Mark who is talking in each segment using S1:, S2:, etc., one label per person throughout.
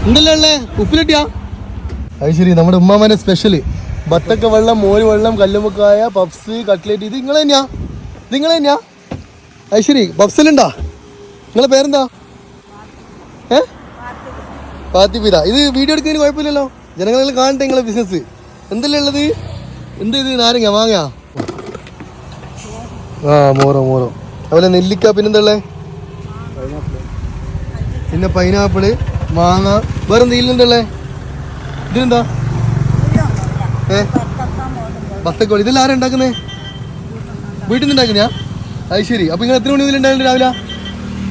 S1: എന്തല്ലേ ഉള്ളേ? ഉപ്പിലിട്ടിയാ? അത് ശരി, നമ്മുടെ ഉമ്മാമന്റെ സ്പെഷ്യല് ബത്തക്ക വെള്ളം, മോര് വെള്ളം, കല്ലുമുക്കായ, പപ്സ്, കട്ട്ലേറ്റ്. ഇത് നിങ്ങൾ തന്നെയാ? നിങ്ങൾ തന്നെയാ? അത് ശരി. പപ്സിലുണ്ടാ? നിങ്ങളെ പേരെന്താ? ഫാത്തിമ. ഇത് വീഡിയോ എടുക്കുന്നതിന് കുഴപ്പമില്ലല്ലോ, ജനങ്ങളെല്ലാം കാണട്ടെ നിങ്ങളെ ബിസിനസ്. എന്തല്ലേ ഉള്ളത്? എന്ത് ഇത്? നാരങ്ങ, മാങ്ങ, മോറോ. അതുപോലെ നെല്ലിക്ക, പിന്നെന്താ ഉള്ളത്? പിന്നെ പൈനാപ്പിള്, മാങ്ങ. വേറെ എന്തെങ്കിലും ഉള്ളേ? ഇതിനെന്താ? ബത്തക്കോളി. ഇതെല്ലാം ആരാ ഉണ്ടാക്കുന്നേ? വീട്ടിൽ നിന്ന് ഉണ്ടാക്കുന്നയാ? അത് ശരി. അപ്പൊ നിങ്ങൾ എത്ര മണി മുതൽ ഉണ്ടാവില്ല?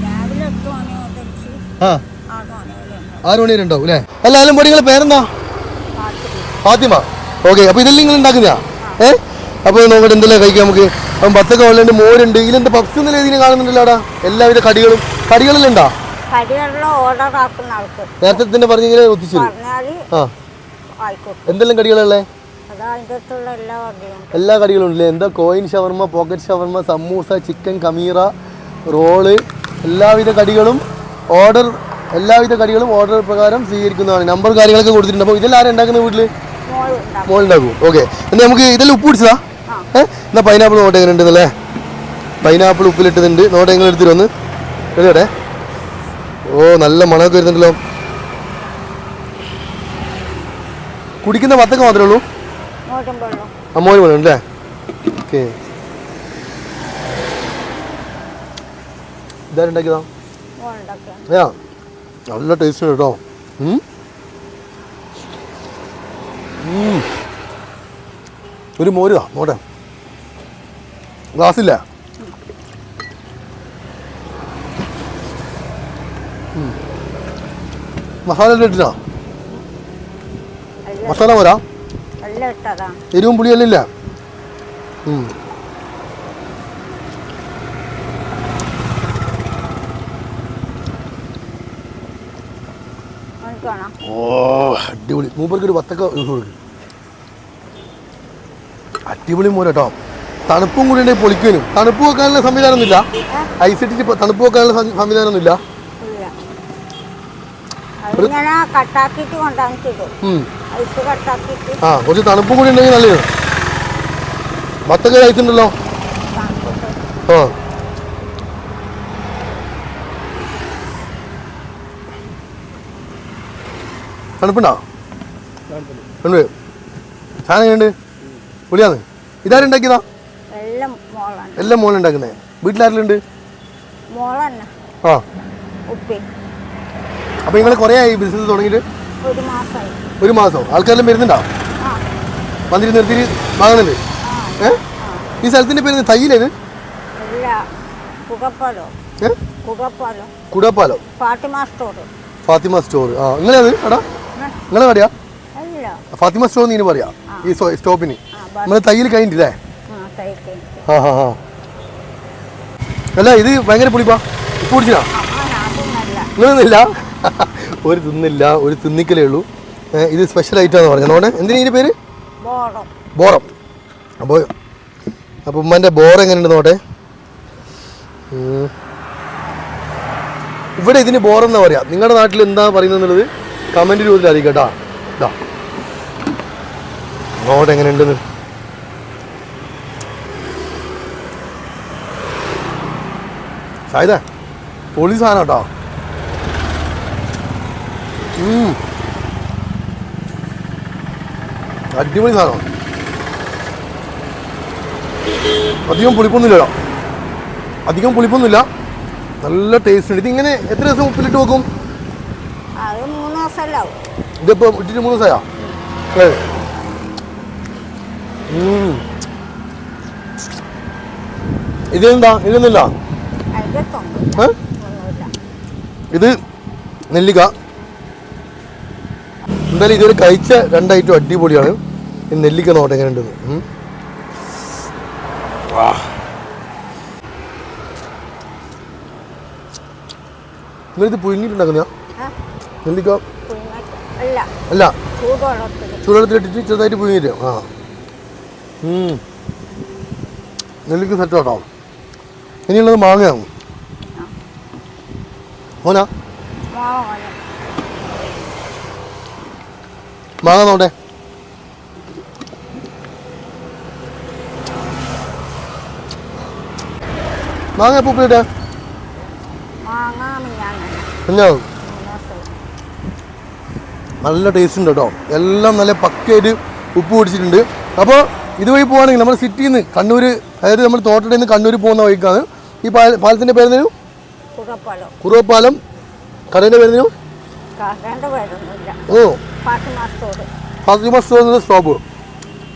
S1: രാവിലെ 6 മണി വരെ ഉണ്ടാവും അല്ലേ? എല്ലാവരും പോയി. നിങ്ങളെ പേരെന്താ? ഫാത്തിമ. ഓക്കെ. അപ്പൊ ഇതെല്ലാം നിങ്ങൾ ഉണ്ടാക്കുന്നയാ? അപ്പൊ നോക്കട്ടെ എന്തെല്ലാം കഴിക്കാം നമുക്ക്. അപ്പം ബത്തക്ക വെള്ളമുണ്ട്, മോരുണ്ട്. ഇതിലെന്താ പപ്സ് എന്നുള്ള രീതിയിൽ കാണുന്നുണ്ടല്ലോ അവിടെ? എല്ലാവിധ കടികളെല്ലാം ഉണ്ടോ? നേരത്തെ തന്നെ പറഞ്ഞിങ്ങനെ ഒത്തിച്ചു. എന്തെല്ലാം കടികളുള്ളേ? എല്ലാ കടികളും ഉണ്ടല്ലേ? എന്താ coin shawarma, pocket shawarma, samosa, chicken കമീറ, റോള്, എല്ലാവിധ കടികളും ഓർഡർ പ്രകാരം സ്വീകരിക്കുന്നതാണ്. നമ്പർ കാര്യങ്ങളൊക്കെ കൊടുത്തിട്ടുണ്ട്. അപ്പോൾ ഇതെല്ലാം ആരും ഉണ്ടാക്കുന്ന വീട്ടിൽ? മോളുണ്ടാക്കും. ഓക്കെ. എന്നാൽ നമുക്ക് ഇതെല്ലാം ഉപ്പ് പിടിച്ചതാ? എന്നാൽ പൈനാപ്പിൾ നോട്ടെ എങ്ങനെ ഉണ്ടെന്നല്ലേ? പൈനാപ്പിൾ ഉപ്പിലിട്ടതുണ്ട്. നോട്ടെ എങ്ങനെ എടുത്തിട്ട് വന്ന് എടുക്കട്ടെ. ഓ, നല്ല മണമൊക്കെ വരുന്നുണ്ടല്ലോ. കുടിക്കുന്ന ബത്തക്ക മാത്രമേ ഉള്ളൂ? മോര് വെള്ളം ഉണ്ടല്ലേ? ഓക്കെ. ഇതാരുണ്ടാക്കിയതാ? നല്ല ടേസ്റ്റ് ഉണ്ട് കേട്ടോ. ഒരു മോരുതാ നോട്ടെ. ഗ്ലാസ്സില്ല? മസാല ഇട്ടിട്ടാ? മസാല പോരാ? എരിവും പുളിയെല്ലാം ഇല്ല? ഓ, അടിപൊളി. മൂപ്പർക്കൊരു ബത്തക്ക കൊടുക്കും. അടിപൊളി മോര് കേട്ടോ. തണുപ്പും കൂടി ഉണ്ടെങ്കിൽ പൊളിക്കാനും. തണുപ്പ് വെക്കാനുള്ള സംവിധാനമൊന്നുമില്ല? ഐസിട്ടിട്ട് തണുപ്പ് വെക്കാനുള്ള സംവിധാനമൊന്നുമില്ല? കുറച്ച് തണുപ്പും കൂടി ഉണ്ടെങ്കിൽ നല്ലത്. ബത്തക്ക കഴിച്ചിട്ടുണ്ടല്ലോ. തണുപ്പുണ്ടോ? ഉണ്ട്. സാധനം എങ്ങനെയുണ്ട്? പൊളിയാന്ന്. ഇതാരുണ്ടാക്കിയതാ? എല്ലാം മോളുണ്ടാക്കുന്നേ. വീട്ടിലാരെല്ലാം? അപ്പൊ നിങ്ങൾ കുറേ ആയി ബിസിനസ് തുടങ്ങിയിട്ട്? 1 മാസം. ആൾക്കാരെല്ലാം വരുന്നുണ്ടോ? വന്നിട്ട് നിർത്തി വാങ്ങുന്നുണ്ട്? ഈ സ്ഥലത്തിന്റെ പേര് തയ്യിലേത്? കുടപ്പാലോ. ഫാത്തിമ സ്റ്റോർ. നിങ്ങളത് എടാ? നിങ്ങളെ കടയാ? ഫാത്തിമ സ്റ്റോർ നീ പറയാ ഈ സ്റ്റോപ്പിന്? നമ്മള് തയ്യിൽ കഴിഞ്ഞിട്ടില്ലേ? അല്ല, ഇത് ഭയങ്കര പുളിപ്പാ. ഉപ്പ് കുടിച്ചാ? നിങ്ങളൊന്നില്ല? ഒരു തിന്നില്ല, ഒരു തിന്നിക്കലേ ഉള്ളൂ. ഇത് സ്പെഷ്യൽ ഐറ്റമാണെന്ന് പറഞ്ഞു. നോട്ടെ, എന്തിനാ ഇതിൻ്റെ പേര്? ബോറം. അപ്പോൾ ഉമ്മൻ്റെ ബോറം എങ്ങനെയുണ്ട് നോട്ടെ. ഇവിടെ ഇതിന് ബോറം എന്നാ പറയാ. നിങ്ങളുടെ നാട്ടിൽ എന്താ പറയുന്നത് എന്നുള്ളത് കമൻറ്റ് രൂപത്തിൽ അറിയിക്കാം കേട്ടോ. ഇതാ നോട്ടെ എങ്ങനെയുണ്ടെന്ന്. സായിദ പൊളി സാധനം കേട്ടോ. അടിപൊളി സാധനം. അധികം പുളിപ്പൊന്നുമില്ല. നല്ല ടേസ്റ്റ് ഉണ്ട്. ഇതിങ്ങനെ എത്ര ദിവസം ഉപ്പിലിട്ട് വെക്കും? ഇതിപ്പോ ഇട്ടിട്ട് 3 ദിവസമായാ? ഇതൊന്നുമില്ല. ഇത് നെല്ലിക്ക. എന്തായാലും ഇതുവരെ കഴിച്ച 2 ഐറ്റം അടിപൊളിയാണ്. ഈ നെല്ലിക്ക നോട്ടെ എങ്ങനെ ഉണ്ടെന്ന്. നിങ്ങളിത് പുഴുങ്ങിയിട്ടുണ്ടാക്കുന്ന നെല്ലിക്ക? അല്ല, ചൂടുവെള്ളത്തിലിട്ടിട്ട് ചെറുതായിട്ട് പുഴുങ്ങിയിട്ട്. നെല്ലിക്ക സെറ്റ് കേട്ടോ. ഇനിയുള്ളത് മാങ്ങയാണ്. ഓനാ മാങ്ങ നോട്ടെ. മാങ്ങ എപ്പോൾ ഉപ്പിലിട്ടെ? കുഞ്ഞാവും നല്ല ടേസ്റ്റ് ഉണ്ട് കേട്ടോ. എല്ലാം നല്ല പക്കയായിട്ട് ഉപ്പ് പിടിച്ചിട്ടുണ്ട്. അപ്പോൾ ഇതുവഴി പോവുകയാണെങ്കിൽ നമ്മൾ സിറ്റിയിൽ നിന്ന് കണ്ണൂർ, അതായത് നമ്മൾ തോട്ടത്തിൽ നിന്ന് കണ്ണൂർ പോകുന്ന വഴിക്കാണ്. ഈ പാലത്തിൻ്റെ പേരെന്തേനു? കുറുവപ്പാലം. കടേൻ്റെ പേരെന്തേനു? ഓ, ഫാത്തിമ സ്റ്റോർ എന്ന സ്റ്റോപ്പ്.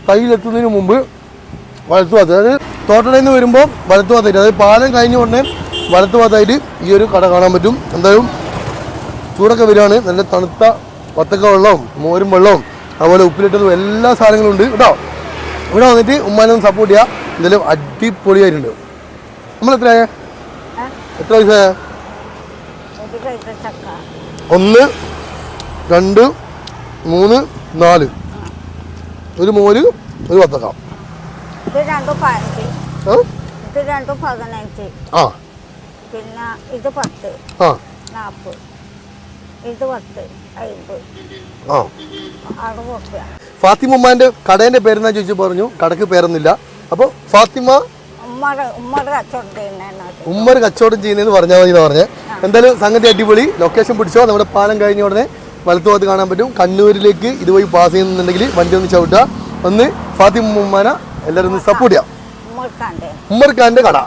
S1: കയ്യിലെത്തുന്നതിന് മുമ്പ് വലത്തു ഭാഗത്ത്, അതായത് തോട്ടത്തിൽ നിന്ന് വരുമ്പോൾ വലത്തു ഭാഗത്തായിട്ട്, അതായത് പാലം കഴിഞ്ഞ ഉടനെ വലത്തു ഭാഗത്തായിട്ട് ഈ ഒരു കട കാണാൻ പറ്റും. എന്തായാലും ചൂടൊക്കെ വരികയാണ്. നല്ല തണുത്ത വത്തക്ക വെള്ളവും മോരും വെള്ളവും അതുപോലെ ഉപ്പിലിട്ടതും എല്ലാ സാധനങ്ങളും ഉണ്ട് കേട്ടോ. ഇവിടെ വന്നിട്ട് ഉമ്മാനെ ഒന്ന് സപ്പോർട്ട് ചെയ്യുക. എന്തായാലും അടിപൊളിയായിട്ടുണ്ട്. നമ്മൾ എത്രയായ? എത്ര വയസ്സായ? 1, 2, 3, 4. ഒരു മോര്, ഒരു വത്തക്ക. ആ,
S2: പിന്നെ ഇത് 10,
S1: ആ,
S2: 40, ഇത് 10, 50,
S1: ആ.
S2: 60.
S1: ഫാത്തിമ ഉമ്മാന്റെ കടേന്റെ പേരെന്നാ ചോദിച്ചു, പറഞ്ഞു കടക്ക് പേരൊന്നുമില്ല. അപ്പോൾ ഫാത്തിമ ഉമ്മർ കച്ചവടം ചെയ്യുന്നതെന്ന് പറഞ്ഞാൽ മതി എന്ന് പറഞ്ഞത്. എന്തായാലും സംഗതി അടിപൊളി. ലൊക്കേഷൻ പിടിച്ചോ. നമ്മുടെ പാലം കഴിഞ്ഞ ഉടനെ വലത്തു ഭാഗത്ത് കാണാൻ പറ്റും. കണ്ണൂരിലേക്ക് ഇതുവഴി പാസ് ചെയ്യുന്നുണ്ടെങ്കിൽ വണ്ടി ഒന്ന് ചവിട്ടുക. ഒന്ന് ഫാത്തിമ ഉമ്മാനെ എല്ലാവരും ഒന്ന് സപ്പോർട്ട് ചെയ്യാം. ഉമ്മർ ഖാന്റെ കട.